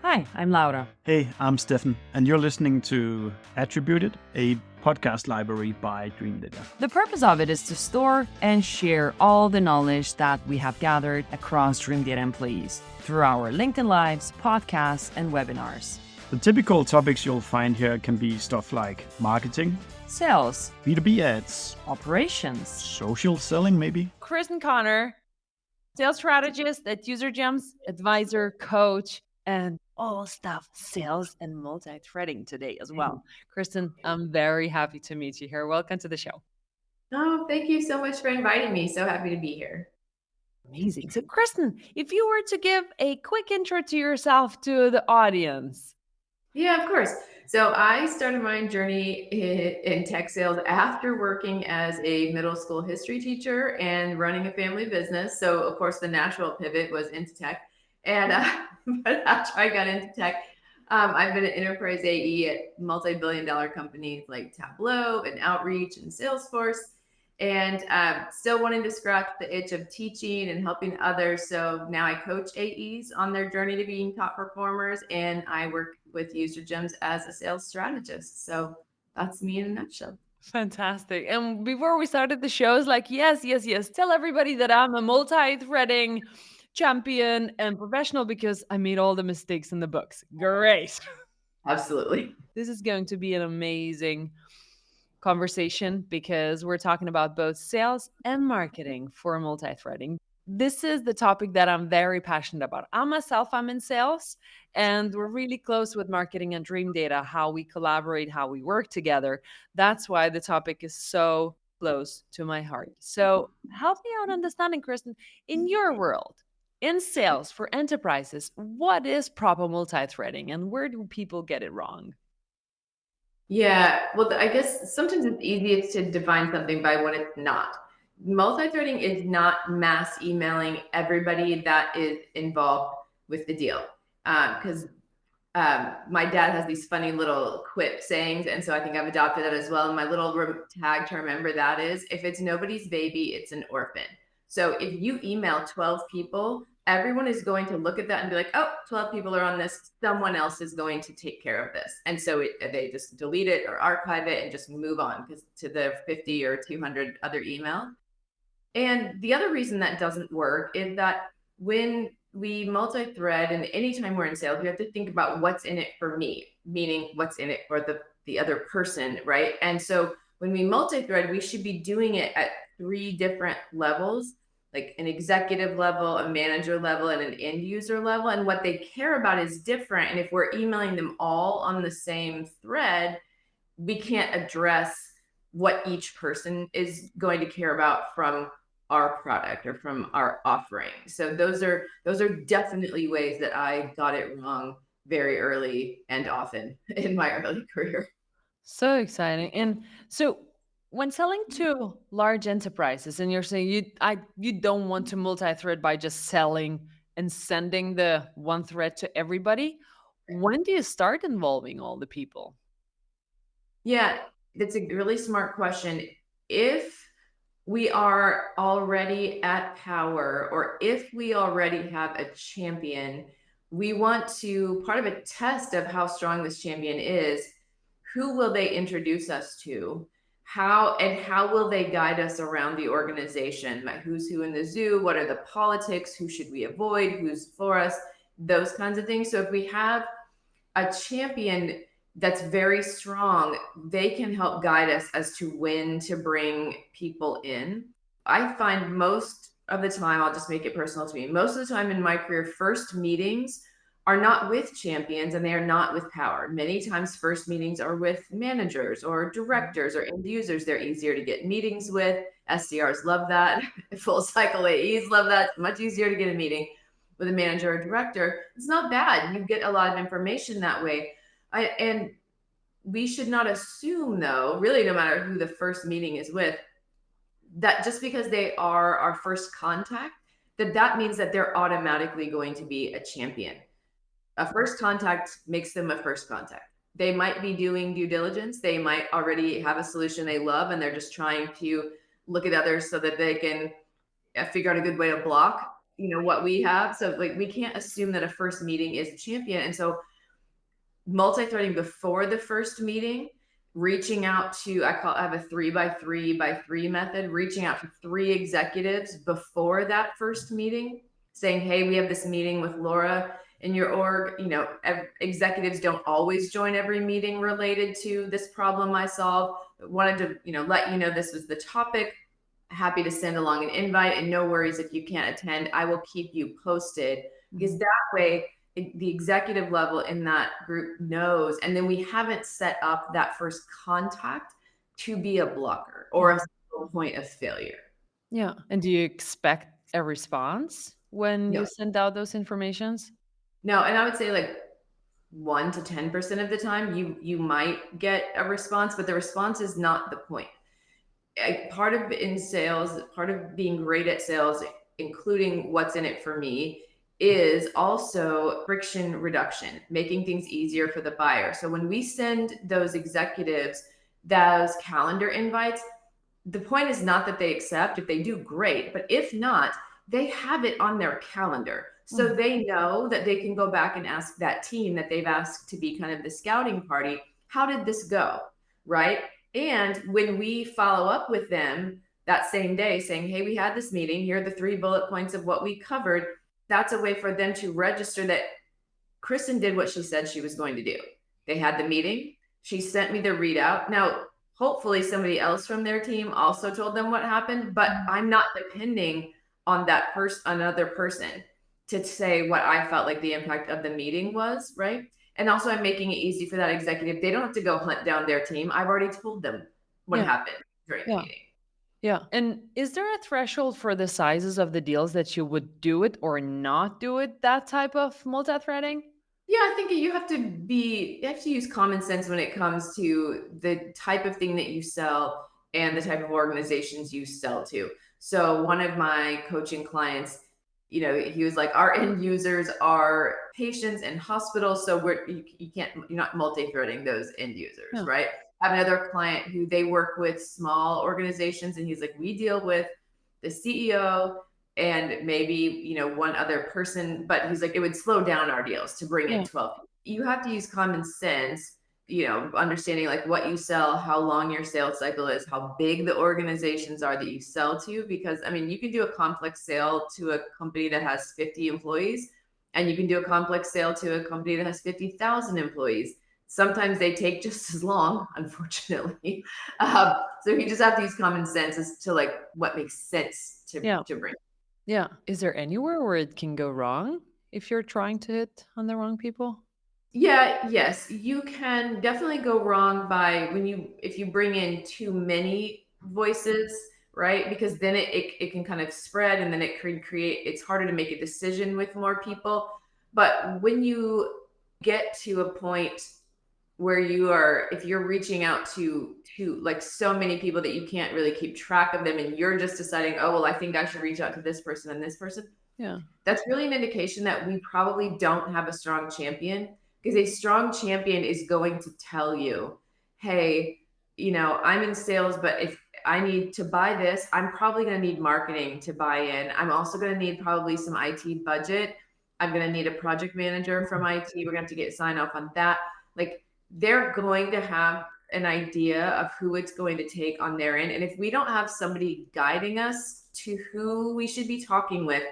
Hi, I'm Laura. Hey, I'm Stefan, and you're listening to Attributed, a podcast library by Dreamdata. The purpose of it is to store and share all the knowledge that we have gathered across Dreamdata employees through our LinkedIn Lives, podcasts, and webinars. The typical topics you'll find here can be stuff like marketing, Sales, B2B ads, operations, social selling maybe. Krysten Conner, sales strategist at UserGems, advisor, coach, and all stuff sales and multi-threading today as well. Krysten, I'm very happy to meet you here. Welcome to the show. Oh, thank you so much for inviting me. So happy to be here. Amazing. So Krysten, if you were to give a quick intro to yourself to the audience. Yeah, of course. So I started my journey in tech sales after working as a middle school history teacher and running a family business. So of course the natural pivot was into tech. And but after I got into tech, I've been an enterprise AE at multi-billion-dollar companies like Tableau and Outreach and Salesforce, and still wanting to scratch the itch of teaching and helping others. So now I coach AEs on their journey to being top performers, and I work with UserGems as a sales strategist. So that's me in a nutshell. Fantastic. And before we started the show, it's like, yes. Tell everybody that I'm a multi-threading champion and professional because I made all the mistakes in the books. Great. Absolutely. This is going to be an amazing conversation because we're talking about both sales and marketing for multi-threading. This is the topic that I'm very passionate about. I'm in sales, and we're really close with marketing and Dreamdata, how we collaborate, how we work together. That's why the topic is so close to my heart. So help me out understanding, Krysten, in your world, in sales for enterprises, what is proper multi-threading and where do people get it wrong? Yeah, well, I guess sometimes it's easiest to define something by what it's not. Multi-threading is not mass emailing everybody that is involved with the deal. Because my dad has these funny little quip sayings, and so I think I've adopted that as well. And my little tag to remember that is, if it's nobody's baby, it's an orphan. So if you email 12 people, everyone is going to look at that and be like, oh, 12 people are on this. Someone else is going to take care of this. And so they just delete it or archive it and just move on to the 50 or 200 other emails. And the other reason that doesn't work is that when we multi-thread, and anytime we're in sales, we have to think about what's in it for me, meaning what's in it for the other person, right? And so when we multi-thread, we should be doing it at 3 different levels, like an executive level, a manager level, and an end user level. And what they care about is different. And if we're emailing them all on the same thread, we can't address what each person is going to care about from our product or from our offering. So those are definitely ways that I got it wrong very early and often in my early career. So exciting. And so when selling to large enterprises and you're saying you don't want to multi-thread by just selling and sending the one thread to everybody, when do you start involving all the people? Yeah, that's a really smart question. If we are already at power, or if we already have a champion, we want to, part of a test of how strong this champion is, who will they introduce us to? How will they guide us around the organization? Like, who's who in the zoo? What are the politics? Who should we avoid? Who's for us? Those kinds of things. So if we have a champion that's very strong, they can help guide us as to when to bring people in. I find most of the time, I'll just make it personal to me, most of the time in my career, first meetings are not with champions and they are not with power. Many times first meetings are with managers or directors or end users. They're easier to get meetings with. SDRs love that. Full cycle AEs love that. It's much easier to get a meeting with a manager or director. It's not bad. You get a lot of information that way. And we should not assume, though, really no matter who the first meeting is with, that just because they are our first contact, that means that they're automatically going to be a champion. A first contact makes them a first contact. They might be doing due diligence. They might already have a solution they love, and they're just trying to look at others so that they can figure out a good way to block. what we have. So like, we can't assume that a first meeting is a champion. And so multi-threading before the first meeting, reaching out to, I have a 3x3x3 method, reaching out to 3 executives before that first meeting, saying, hey, we have this meeting with Laura in your org. Executives don't always join every meeting related to this problem I solved. Wanted to, let you know this was the topic. Happy to send along an invite, and no worries if you can't attend. I will keep you posted, because that way the executive level in that group knows, and then we haven't set up that first contact to be a blocker or a point of failure. Yeah. And do you expect a response when No. you send out those informations? No, and I would say like 1 to 10% of the time you might get a response, but the response is not the point. Part of in sales, part of being great at sales, including what's in it for me, is also friction reduction, making things easier for the buyer. So when we send those executives those calendar invites, the point is not that they accept. If they do, great. But if not, they have it on their calendar. So they know that they can go back and ask that team that they've asked to be kind of the scouting party, how did this go? Right? And when we follow up with them that same day saying, hey, we had this meeting, here are the 3 bullet points of what we covered, that's a way for them to register that Kristen did what she said she was going to do. They had the meeting. She sent me the readout. Now, hopefully somebody else from their team also told them what happened, but I'm not depending on that another person to say what I felt like the impact of the meeting was, right? And also I'm making it easy for that executive. They don't have to go hunt down their team. I've already told them what happened during the meeting. Yeah. And is there a threshold for the sizes of the deals that you would do it or not do it, that type of multi-threading? Yeah, I think you have to use common sense when it comes to the type of thing that you sell and the type of organizations you sell to. So one of my coaching clients, he was like, our end users are patients and hospitals. So you're not multi-threading those end users, right? I have another client who they work with small organizations, and he's like, we deal with the CEO and maybe, one other person, but he's like, it would slow down our deals to bring in 12 people. You have to use common sense, understanding like what you sell, how long your sales cycle is, how big the organizations are that you sell to, because you can do a complex sale to a company that has 50 employees, and you can do a complex sale to a company that has 50,000 employees. Sometimes they take just as long, unfortunately. So you just have to use common sense as to like what makes sense to bring. Yeah. Is there anywhere where it can go wrong if you're trying to hit on the wrong people? Yes, you can definitely go wrong if you bring in too many voices, right? Because then it can kind of spread, and then it can it's harder to make a decision with more people. But when you get to a point where if you're reaching out to like so many people that you can't really keep track of them, and you're just deciding, oh, well, I think I should reach out to this person and this person. Yeah. That's really an indication that we probably don't have a strong champion, because a strong champion is going to tell you, hey, I'm in sales, but if I need to buy this, I'm probably going to need marketing to buy in. I'm also going to need probably some IT budget. I'm going to need a project manager from IT. We're going to have to get sign off on that. Like, they're going to have an idea of who it's going to take on their end. And if we don't have somebody guiding us to who we should be talking with,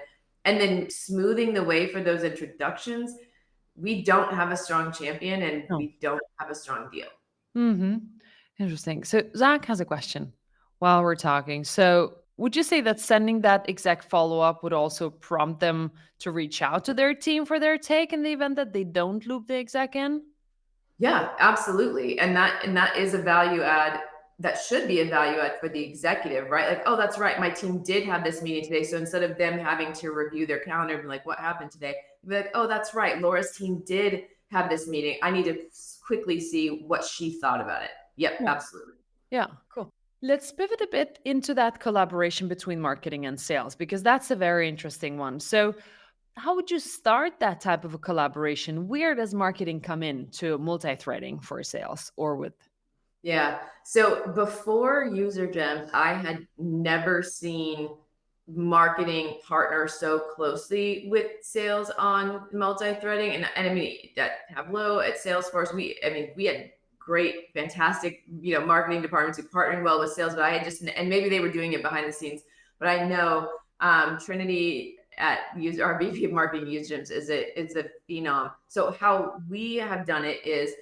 and then smoothing the way for those introductions, we don't have a strong champion, and we don't have a strong deal. Interesting. So Zach has a question while we're talking. So would you say that sending that exec follow-up would also prompt them to reach out to their team for their take in the event that they don't loop the exec in? Yeah, absolutely. And that is a value add. That should be a value add for the executive, right? Like, oh, that's right, my team did have this meeting today. So instead of them having to review their calendar and be like, what happened today? Be like, oh, that's right, Laura's team did have this meeting. I need to quickly see what she thought about it. Yep, absolutely. Yeah, cool. Let's pivot a bit into that collaboration between marketing and sales, because that's a very interesting one. So how would you start that type of a collaboration? Where does marketing come in to multi-threading for sales or with? Yeah. So before UserGems, I had never seen marketing partner so closely with sales on multi-threading. And I mean, at Tableau, at Salesforce, we had great, fantastic, marketing departments who partnered well with sales, but I had and maybe they were doing it behind the scenes, but I know Trinity at our VP of Marketing UserGems is a phenom. So how we have done it is,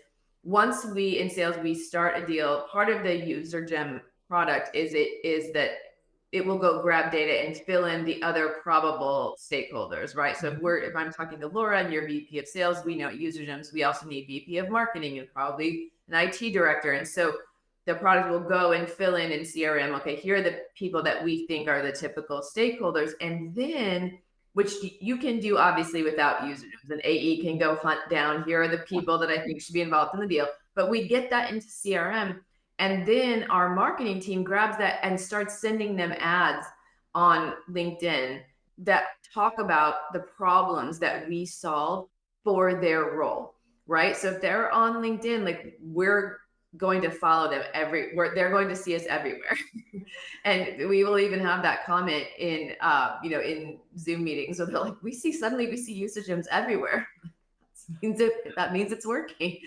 once we in sales, we start a deal, part of the UserGem product is that it will go grab data and fill in the other probable stakeholders, right? So if I'm talking to Laura and you're VP of sales, we know at UserGems, we also need VP of marketing and probably an IT director. And so the product will go and fill in CRM. Okay, here are the people that we think are the typical stakeholders. And then, which you can do obviously without UserGems, an AE can go hunt down, here are the people that I think should be involved in the deal. But we get that into CRM. And then our marketing team grabs that and starts sending them ads on LinkedIn that talk about the problems that we solve for their role, right? So if they're on LinkedIn, like, we're going to follow them they're going to see us everywhere. And we will even have that comment in, in Zoom meetings. So they're like, suddenly we see UserGems everywhere. That means it's working.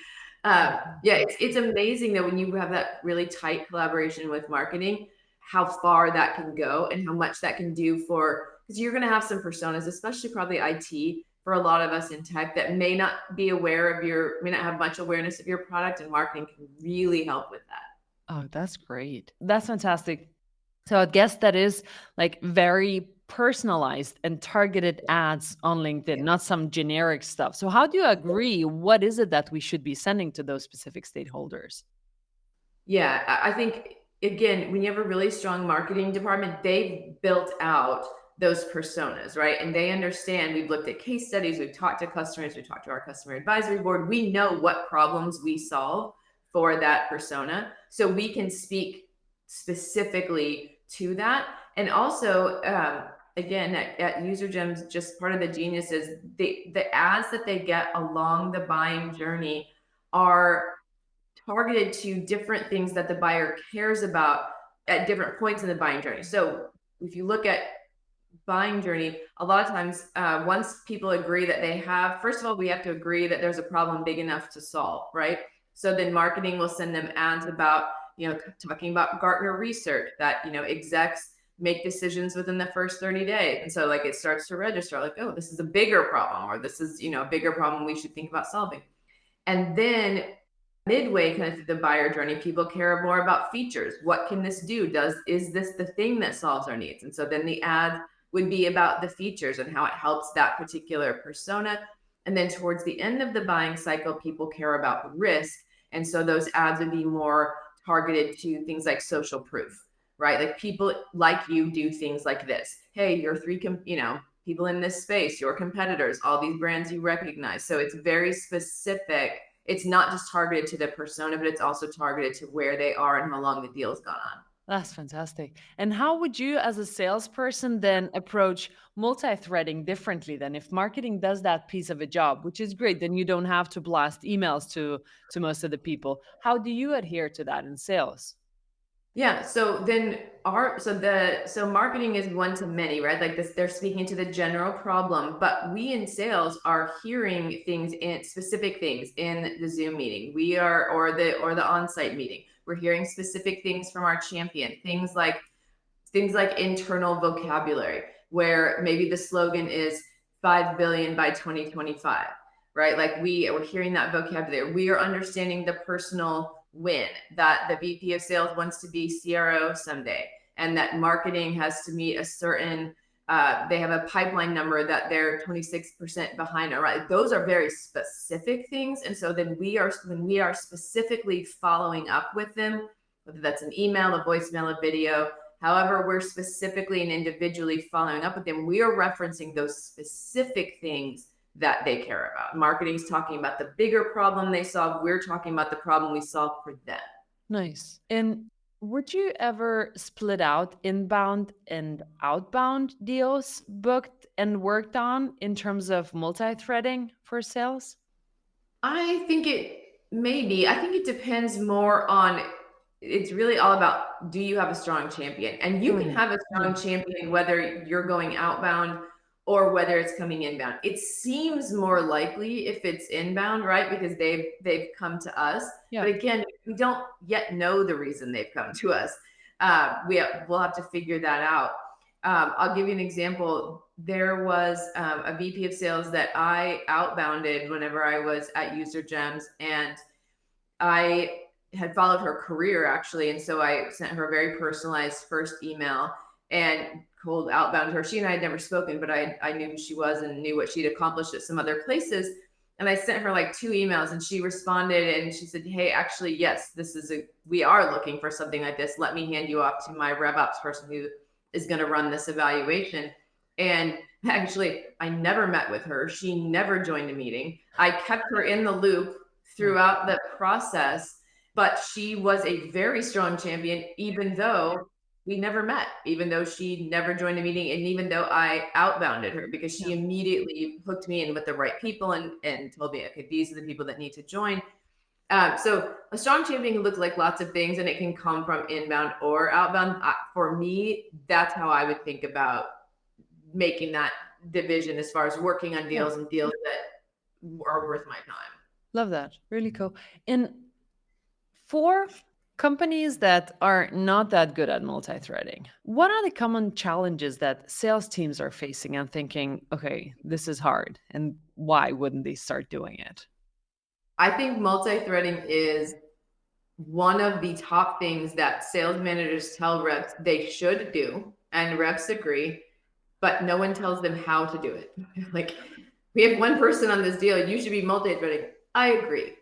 It's amazing that when you have that really tight collaboration with marketing, how far that can go and how much that can do because you're going to have some personas, especially probably IT, for a lot of us in tech, that may not have much awareness of your product, and marketing can really help with that. Oh, that's great. That's fantastic. So I guess that is like very personalized and targeted ads on LinkedIn, not some generic stuff. So how do you agree? What is it that we should be sending to those specific stakeholders? Yeah, I think, again, when you have a really strong marketing department, they've built out those personas, right? And they understand, we've looked at case studies, we've talked to customers, we've talked to our customer advisory board. We know what problems we solve for that persona. So we can speak specifically to that. And also, again, at UserGems, just part of the genius is the ads that they get along the buying journey are targeted to different things that the buyer cares about at different points in the buying journey. So if you look at buying journey, a lot of times, once people agree that first of all, we have to agree that there's a problem big enough to solve, right? So then marketing will send them ads about, talking about Gartner research that, execs make decisions within the first 30 days. And so it starts to register like, oh, this is a bigger problem, or this is, a bigger problem we should think about solving. And then midway kind of through the buyer journey, people care more about features. What can this do? Is this the thing that solves our needs? And so then the ad would be about the features and how it helps that particular persona. And then towards the end of the buying cycle, people care about risk. And so those ads would be more targeted to things like social proof, right? Like, people like you do things like this. Hey, you're people in this space, your competitors, all these brands you recognize. So it's very specific. It's not just targeted to the persona, but it's also targeted to where they are and how long the deal's gone on. That's fantastic. And how would you, as a salesperson, then approach multi-threading differently than if marketing does that piece of a job, which is great, then you don't have to blast emails to most of the people. How do you adhere to that in sales? Yeah. So then marketing is one to many, right? Like this, they're speaking to the general problem, but we in sales are hearing specific things in the Zoom meeting. We are, or the on-site meeting. We're hearing specific things from our champion, things like internal vocabulary, where maybe the slogan is 5 billion by 2025, right? Like we're hearing that vocabulary. We are understanding the personal win, that the VP of sales wants to be CRO someday, and that marketing has to meet a certain, they have a pipeline number that they're 26% behind, right? Those are very specific things. And so then when we are specifically following up with them, whether that's an email, a voicemail, a video, however, we're specifically and individually following up with them, we are referencing those specific things that they care about. Marketing is talking about the bigger problem they solve. We're talking about the problem we solve for them. Nice. And would you ever split out inbound and outbound deals booked and worked on in terms of multi-threading for sales? I think it depends more on it's really all about, do you have a strong champion? And you can have a strong champion whether you're going outbound or whether it's coming inbound. It seems more likely if it's inbound, right? Because they've come to us. Yeah. But again, we don't yet know the reason they've come to us. We'll have to figure that out. I'll give you an example. There was a VP of sales that I outbounded whenever I was at User Gems, and I had followed her career actually. And so I sent her a very personalized first email and cold outbound her. She and I had never spoken, but I knew who she was and knew what she'd accomplished at some other places. And I sent her like 2 emails, and she responded and she said, hey, actually, yes, we are looking for something like this. Let me hand you off to my RevOps person who is going to run this evaluation. And actually, I never met with her. She never joined a meeting. I kept her in the loop throughout the process, but she was a very strong champion, even though we never met, even though she never joined a meeting, and even though I outbounded her, because she immediately hooked me in with the right people and told me, okay, these are the people that need to join. So a strong champion can look like lots of things, and it can come from inbound or outbound. For me, that's how I would think about making that division as far as working on deals and deals that are worth my time. Love that. Really cool. And for companies that are not that good at multi-threading, what are the common challenges that sales teams are facing and thinking, okay, this is hard, and why wouldn't they start doing it? I think multi-threading is one of the top things that sales managers tell reps they should do, and reps agree, but no one tells them how to do it. Like, we have one person on this deal, you should be multi-threading. I agree.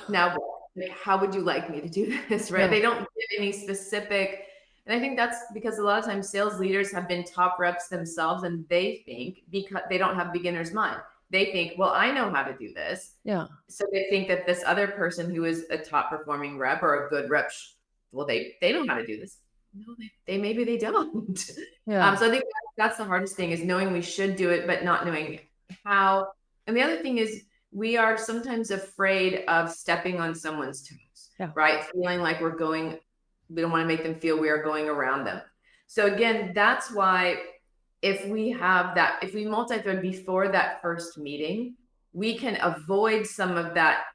Now, like, how would you like me to do this, right? They don't give any specific, and I think that's because a lot of times sales leaders have been top reps themselves, and they think, because they don't have beginner's mind, they think, well, I know how to do this. Yeah. So they think that this other person who is a top performing rep or a good rep, well, they know how to do this. No, maybe they don't. Yeah. So I think that's the hardest thing, is knowing we should do it, but not knowing how. And the other thing is, we are sometimes afraid of stepping on someone's toes, right? Feeling like we don't want to make them feel we are going around them. So again, that's why if we multi-thread before that first meeting, we can avoid some of that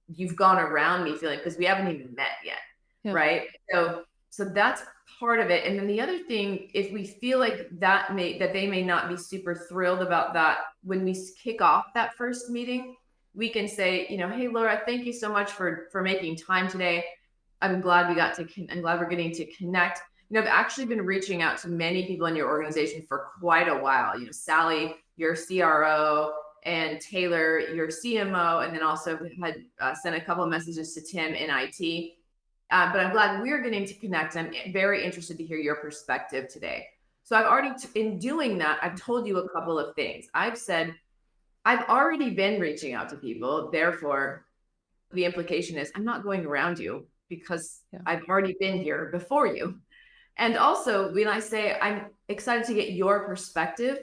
you've gone around me feeling, because we haven't even met yet, right? So that's part of it. And then the other thing, if we feel like that they may not be super thrilled about that, when we kick off that first meeting, we can say, hey, Laura, thank you so much for making time today. I'm glad we're getting to connect. I've actually been reaching out to many people in your organization for quite a while. Sally, your CRO, and Taylor, your CMO, and then also had sent a couple of messages to Tim in IT. But I'm glad we're getting to connect. I'm very interested to hear your perspective today. So I've already, in doing that, I've told you a couple of things. I've said, I've already been reaching out to people. Therefore, the implication is I'm not going around you, because I've already been here before you. And also, when I say I'm excited to get your perspective,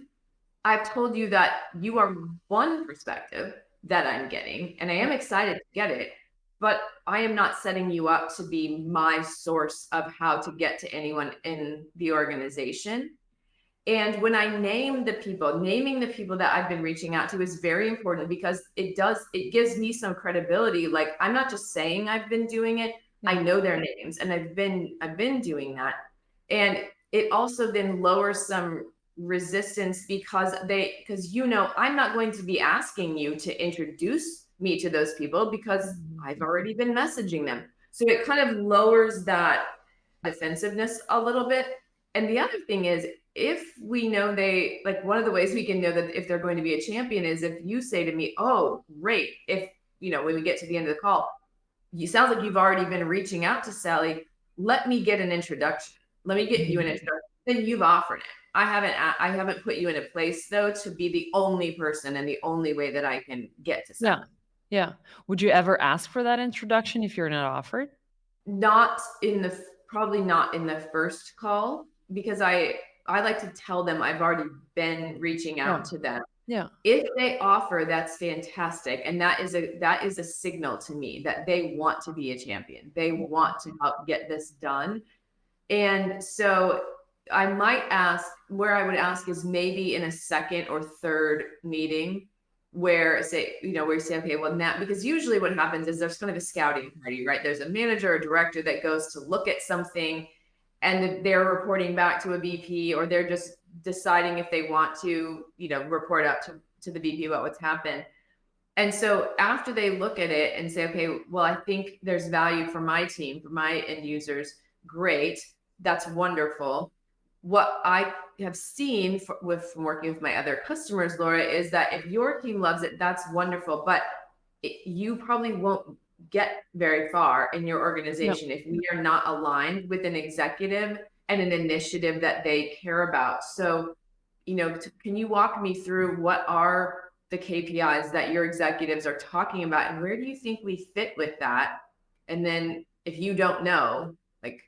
I've told you that you are one perspective that I'm getting, and I am excited to get it, but I am not setting you up to be my source of how to get to anyone in the organization. And when I naming the people that I've been reaching out to is very important, because it gives me some credibility. Like, I'm not just saying I've been doing it. I know their names, and I've been doing that. And it also then lowers some resistance, because I'm not going to be asking you to introduce me to those people, because I've already been messaging them. So it kind of lowers that defensiveness a little bit. And the other thing is, if we know one of the ways we can know that if they're going to be a champion is if you say to me, oh, great, if, when we get to the end of the call, you sounds like you've already been reaching out to Sally. Let me get an introduction. Let me get you an introduction. Then you've offered it. I haven't put you in a place, though, to be the only person and the only way that I can get to Sally. Yeah. Would you ever ask for that introduction if you're not offered? Probably not in the first call, because I like to tell them I've already been reaching out to them. Yeah. If they offer, that's fantastic. And that is a signal to me that they want to be a champion. They want to help get this done. And so I might ask, where I would ask is maybe in a second or third meeting where where you say, okay, well now, because usually what happens is there's kind of a scouting party, right? There's a manager or director that goes to look at something and they're reporting back to a VP, or they're just deciding if they want to, report out to the VP about what's happened. And so after they look at it and say, okay, well, I think there's value for my team, for my end users, great. That's wonderful. What I have seen from working with my other customers, Laura, is that if your team loves it, that's wonderful. But you probably won't get very far in your organization if we are not aligned with an executive and an initiative that they care about. So, can you walk me through what are the KPIs that your executives are talking about, and where do you think we fit with that? And then if you don't know, like,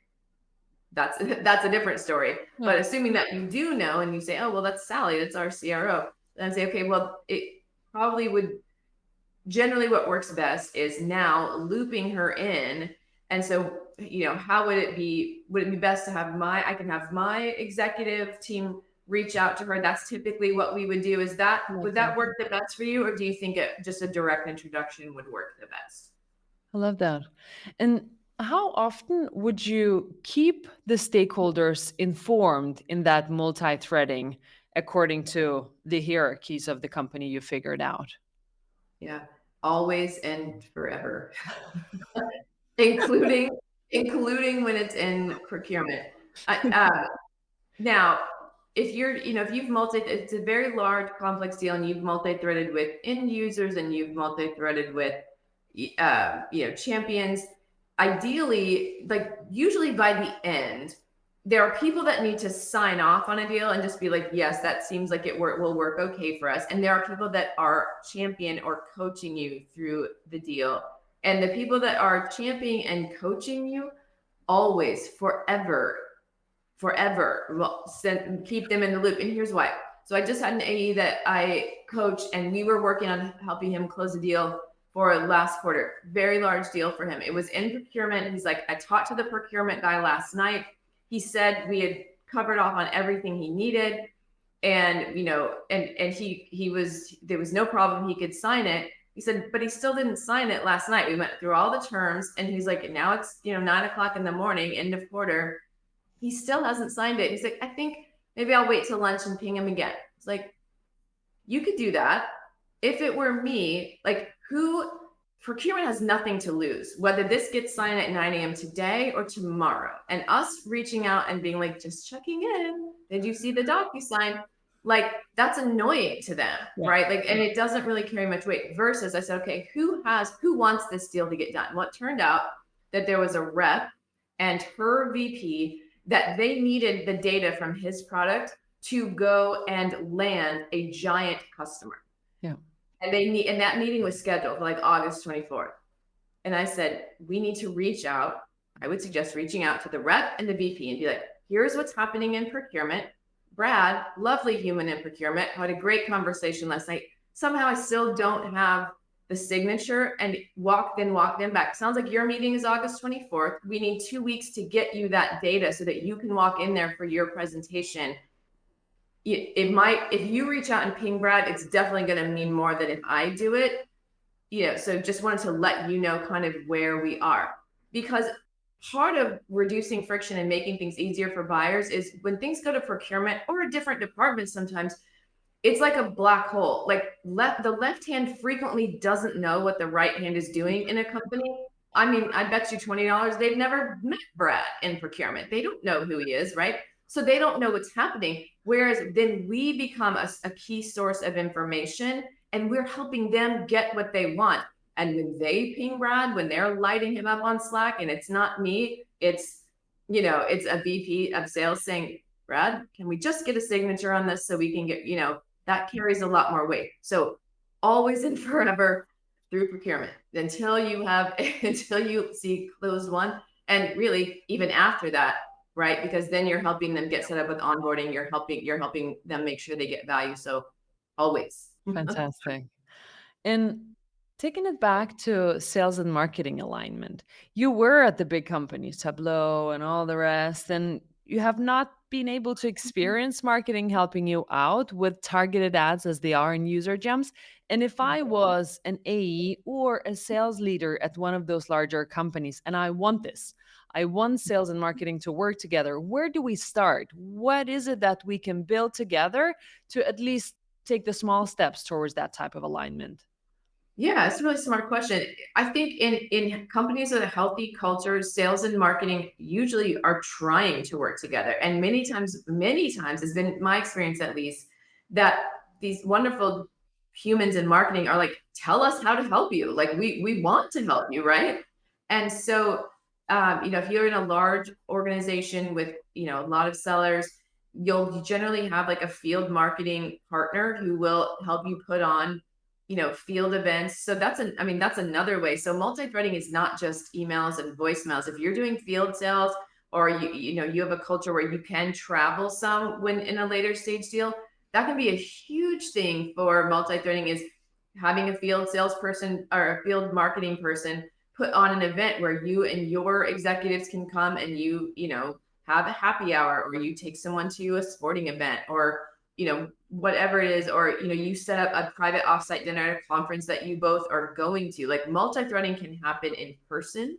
that's a different story. But assuming that you do know, and you say, oh, well, that's Sally, that's our CRO, then I say, okay, well, it probably would, generally what works best is now looping her in. And so, how would it be best to have I can have my executive team reach out to her? That's typically what we would do. Would that work the best for you? Or do you think just a direct introduction would work the best? I love that. And how often would you keep the stakeholders informed in that multi-threading according to the hierarchies of the company you figured out? Yeah, always and forever, including when it's in procurement. Now, if it's a very large, complex deal, and you've multi-threaded with end users and you've multi-threaded with, champions, ideally, usually by the end, there are people that need to sign off on a deal and just be like, yes, that seems like it will work okay for us. And there are people that are champion or coaching you through the deal. And the people that are championing and coaching you always, forever, keep them in the loop. And here's why. So I just had an AE that I coached, and we were working on helping him close a deal for last quarter. Very large deal for him. It was in procurement. He's like, I talked to the procurement guy last night. He said we had covered off on everything he needed. And, there was no problem. He could sign it. He said, but he still didn't sign it last night. We went through all the terms, and he's like, now it's, 9:00 in the morning, end of quarter. He still hasn't signed it. He's like, I think maybe I'll wait till lunch and ping him again. It's like, you could do that. If it were me, procurement has nothing to lose, whether this gets signed at 9 a.m. today or tomorrow. And us reaching out and being like, just checking in, did you see the DocuSign? That's annoying to them, right? And it doesn't really carry much weight. Versus I said, okay, who wants this deal to get done? Well, it turned out that there was a rep and her VP that they needed the data from his product to go and land a giant customer. Yeah. And that meeting was scheduled for August 24th. And I said, we need to reach out. I would suggest reaching out to the rep and the VP and be like, here's what's happening in procurement. Brad, lovely human in procurement, had a great conversation last night. Somehow I still don't have the signature, and walked them back. Sounds like your meeting is August 24th. We need 2 weeks to get you that data so that you can walk in there for your presentation. If you reach out and ping Brad, it's definitely going to mean more than if I do it. So just wanted to let you know kind of where we are, because part of reducing friction and making things easier for buyers is when things go to procurement or a different department, sometimes it's like a black hole. The left hand frequently doesn't know what the right hand is doing in a company. I mean, I bet you $20 they've never met Brad in procurement. They don't know who he is, right? So they don't know what's happening. Whereas then we become a key source of information, and we're helping them get what they want. And when they ping Brad, when they're lighting him up on Slack, and it's not me, it's a VP of sales saying, Brad, can we just get a signature on this so we can get, that carries a lot more weight. So always and forever through procurement until you see closed one. And really even after that, right? Because then you're helping them get set up with onboarding. You're helping them make sure they get value. So always. Fantastic. And taking it back to sales and marketing alignment, you were at the big companies, Tableau and all the rest, and you have not been able to experience marketing helping you out with targeted ads as they are in user gems. And if I was an AE or a sales leader at one of those larger companies and I want this, I want sales and marketing to work together, where do we start? What is it that we can build together to at least take the small steps towards that type of alignment? Yeah, it's a really smart question. I think in companies with a healthy culture, sales and marketing usually are trying to work together. And many times has been my experience at least, that these wonderful humans in marketing are like, tell us how to help you. Like we want to help you, right? And so if you're in a large organization with, a lot of sellers, you'll generally have like a field marketing partner who will help you put on field events. So that's another way. So multi-threading is not just emails and voicemails. If you're doing field sales, or you have a culture where you can travel some when in a later stage deal, that can be a huge thing for multi-threading, is having a field salesperson or a field marketing person put on an event where you and your executives can come and have a happy hour, or you take someone to a sporting event, or whatever it is, or you set up a private offsite dinner at a conference that you both are going to. Like multi-threading can happen in person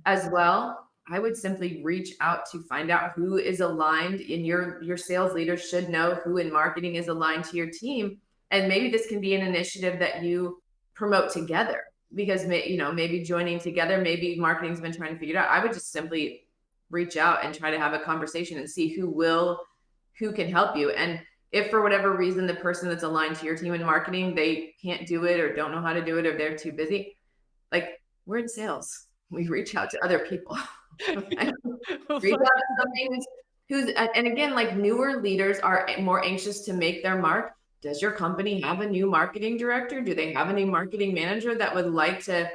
as well. I would simply reach out to find out who is aligned, and your sales leader should know who in marketing is aligned to your team. And maybe this can be an initiative that you promote together, because maybe joining together, maybe marketing's been trying to figure it out. I would just simply reach out and try to have a conversation and see who can help you. And if for whatever reason the person that's aligned to your team in marketing, they can't do it or don't know how to do it, or they're too busy, like, we're in sales, we reach out to other people. Reach out to somebody who's and again, like, newer leaders are more anxious to make their mark. Does your company have a new marketing director? Do they have a new marketing manager that would like to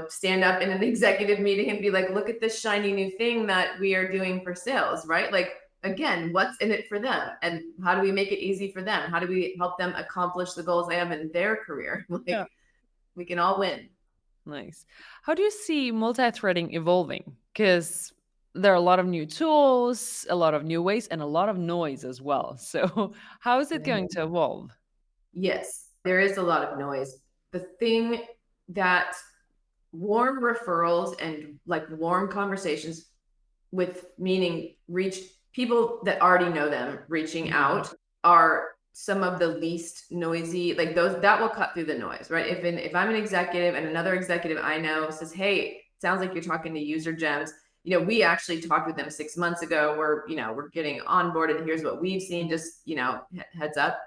stand up in an executive meeting and be like, look at this shiny new thing that we are doing for sales, right? Like, again, what's in it for them, and how do we make it easy for them? How do we help them accomplish the goals they have in their career? We can all win. Nice. How do you see multi-threading evolving? Because there are a lot of new tools, a lot of new ways, and a lot of noise as well. So how is it going to evolve? Yes, there is a lot of noise. The thing that warm referrals and like warm conversations, with meaning reach people that already know them, reaching out, are some of the least noisy, like those that will cut through the noise, right? If I'm an executive and another executive I know says, hey, sounds like you're talking to user gems, we actually talked with them 6 months ago, we're getting onboarded, here's what we've seen, just heads up,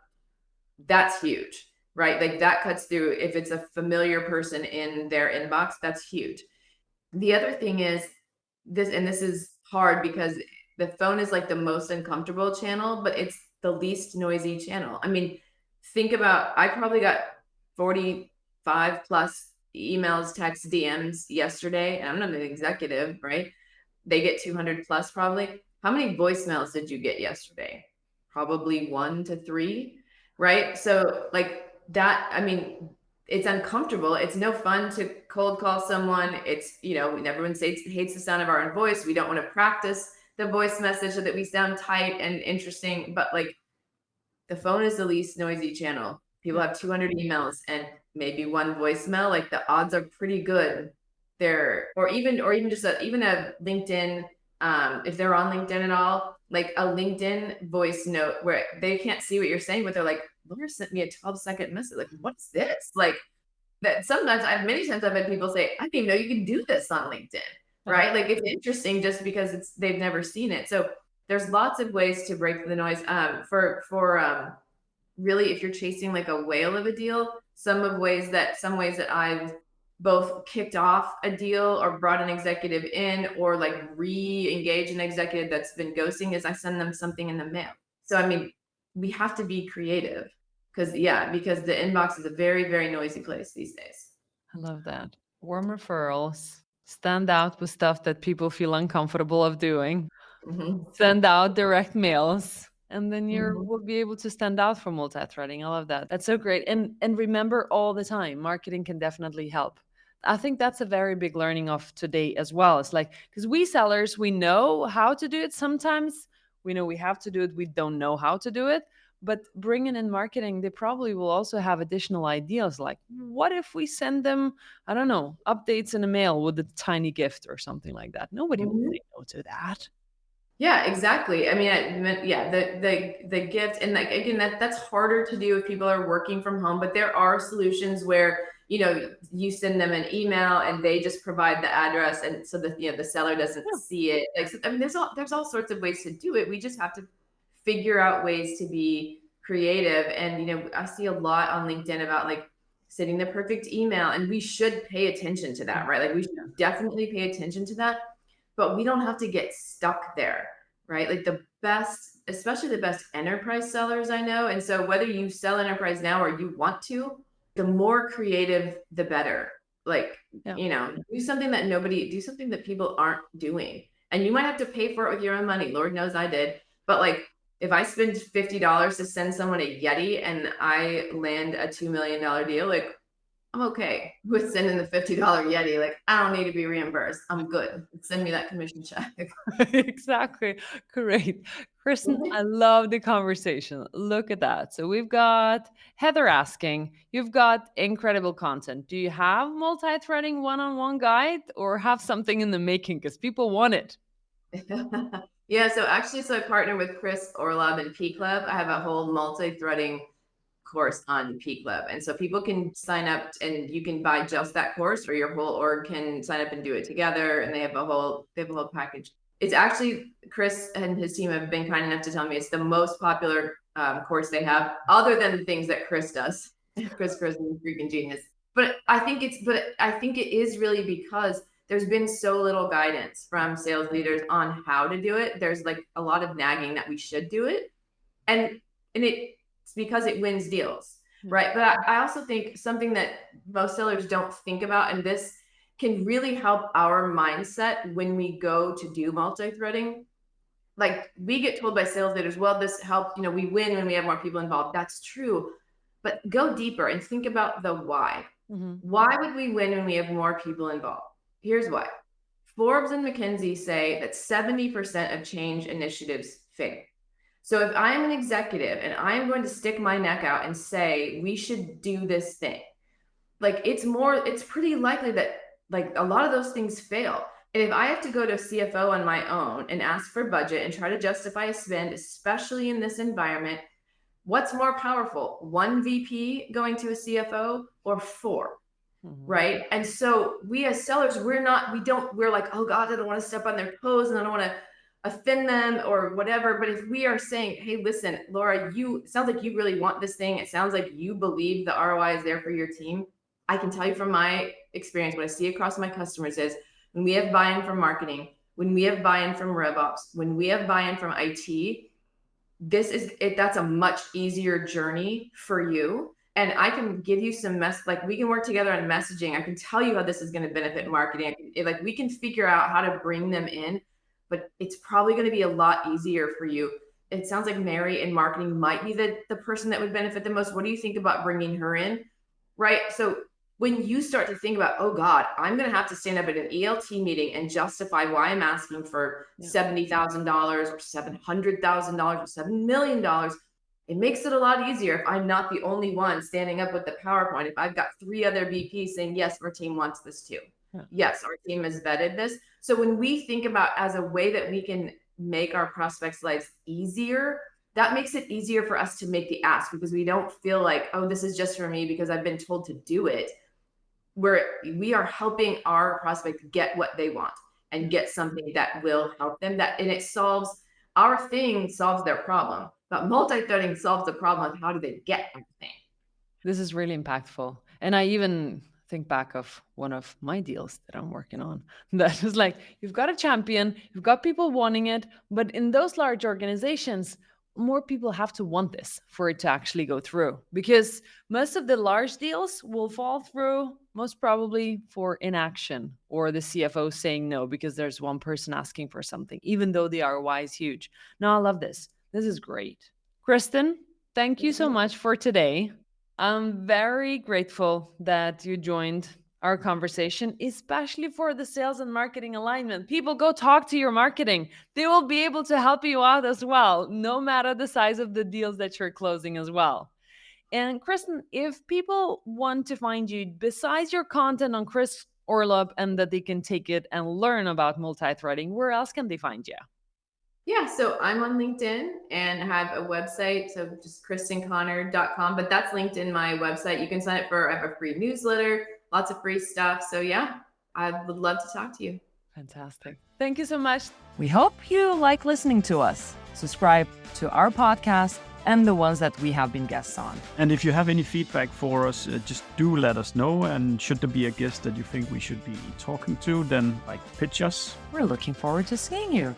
that's huge, right? Like that cuts through. If it's a familiar person in their inbox, that's huge. The other thing is this is hard because the phone is like the most uncomfortable channel, but it's the least noisy channel. I mean, think about, I probably got 45 plus emails, texts, DMs yesterday, and I'm not an executive, right? They get 200 plus probably. How many voicemails did you get yesterday? Probably 1 to 3, right? So like that, I mean, it's uncomfortable. It's no fun to cold call someone. It's, everyone hates the sound of our own voice. We don't want to practice the voice message so that we sound tight and interesting, but like the phone is the least noisy channel. People have 200 emails and maybe 1 voicemail. Like the odds are pretty good there. Or even just even a LinkedIn, if they're on LinkedIn at all, like a LinkedIn voice note where they can't see what you're saying, but they're like, Laura sent me a 12-second message. Like, what's this? Like that. Sometimes many times I've had people say, I didn't even know you can do this on LinkedIn, right? Like it's interesting just because they've never seen it. So there's lots of ways to break the noise. For really, if you're chasing like a whale of a deal, some ways that I've both kicked off a deal or brought an executive in, or like re-engage an executive that's been ghosting, is I send them something in the mail. So, I mean, we have to be creative because the inbox is a very, very noisy place these days. I love that. Warm referrals, stand out with stuff that people feel uncomfortable of doing, send out direct mails, And then you Mhm. will be able to stand out for multi-threading. I love that. That's so great. And remember all the time, marketing can definitely help. I think that's a very big learning of today as well. It's like, because we sellers, we know how to do it sometimes. We know we have to do it. We don't know how to do it. But bringing in marketing, they probably will also have additional ideas like, what if we send them, I don't know, updates in a mail with a tiny gift or something like that? Nobody will Mhm. say no to that. Yeah, exactly. I mean, yeah, the gift, and like again, that's harder to do if people are working from home. But there are solutions where you send them an email and they just provide the address, and so that the seller doesn't Yeah. see it. Like, I mean, there's all sorts of ways to do it. We just have to figure out ways to be creative. And I see a lot on LinkedIn about like sending the perfect email, and we should pay attention to that, right? Like we should definitely pay attention to that, but we don't have to get stuck there, right? Like the best, especially the best enterprise sellers I know. And so whether you sell enterprise now or you want to, the more creative, the better. Like, Yeah. do something that people aren't doing. And you might have to pay for it with your own money. Lord knows I did. But like, if I spend $50 to send someone a Yeti and I land a $2 million deal, like I'm okay with sending the $50 Yeti. Like, I don't need to be reimbursed. I'm good. Send me that commission check. Exactly. Great. Kristen, I love the conversation. Look at that. So we've got Heather asking, you've got incredible content. Do you have multi-threading one-on-one guide or have something in the making? Because people want it. Yeah, so I partner with Chris Orlob and P Club. I have a whole multi-threading course on P Club. And so people can sign up and you can buy just that course, or your whole org can sign up and do it together. And they have a whole package. It's actually, Chris and his team have been kind enough to tell me it's the most popular course they have, other than the things that Chris does. Chris is a freaking genius. But I think it is really because there's been so little guidance from sales leaders on how to do it. There's like a lot of nagging that we should do it. And it's because it wins deals, right? But I also think something that most sellers don't think about, and this can really help our mindset when we go to do multi-threading. Like we get told by sales leaders, well, this helps, we win when we have more people involved. That's true. But go deeper and think about the why. Mm-hmm. Why would we win when we have more people involved? Here's why. Forbes and McKinsey say that 70% of change initiatives fail. So if I am an executive and I'm going to stick my neck out and say, we should do this thing, like it's pretty likely that like a lot of those things fail. And if I have to go to a CFO on my own and ask for budget and try to justify a spend, especially in this environment, what's more powerful? One VP going to a CFO or four? Mm-hmm. Right. And so we as sellers, we're like, oh God, I don't want to step on their toes and I don't want to offend them or whatever. But if we are saying, hey, listen, Laura, it sounds like you really want this thing. It sounds like you believe the ROI is there for your team. I can tell you from my experience, what I see across my customers is when we have buy-in from marketing, when we have buy-in from RevOps, when we have buy-in from IT, that's a much easier journey for you. And I can give you some like we can work together on messaging. I can tell you how this is going to benefit marketing. Like we can figure out how to bring them in, but it's probably going to be a lot easier for you. It sounds like Mary in marketing might be the person that would benefit the most. What do you think about bringing her in? Right. So when you start to think about, oh God, I'm going to have to stand up at an ELT meeting and justify why I'm asking for $70,000 or $700,000 or $7 million, it makes it a lot easier if I'm not the only one standing up with the PowerPoint. If I've got 3 other VPs saying, yes, our team wants this too. Yeah. Yes, our team has vetted this. So when we think about as a way that we can make our prospects' lives easier, that makes it easier for us to make the ask, because we don't feel like, oh, this is just for me because I've been told to do it. We are helping our prospect get what they want and get something that will help them. And our thing solves their problem, but multi-threading solves the problem of how do they get everything. This is really impactful. And I even think back of one of my deals that I'm working on. That is like, you've got a champion, you've got people wanting it, but in those large organizations, more people have to want this for it to actually go through, because most of the large deals will fall through most probably for inaction or the CFO saying no because there's one person asking for something, even though the ROI is huge. Now, I love this. This is great. Krysten, thank you so much for today. I'm very grateful that you joined our conversation, especially for the sales and marketing alignment. People, go talk to your marketing. They will be able to help you out as well, no matter the size of the deals that you're closing as well. And Krysten, if people want to find you, besides your content on Chris Orlop and that they can take it and learn about multi-threading, where else can they find you? Yeah, so I'm on LinkedIn and have a website, so just KrystenConner.com, but that's linked in my website. You can sign up for, I have a free newsletter, lots of free stuff. So yeah, I would love to talk to you. Fantastic. Thank you so much. We hope you like listening to us. Subscribe to our podcast and the ones that we have been guests on. And if you have any feedback for us, just do let us know. And should there be a guest that you think we should be talking to, then pitch us. We're looking forward to seeing you.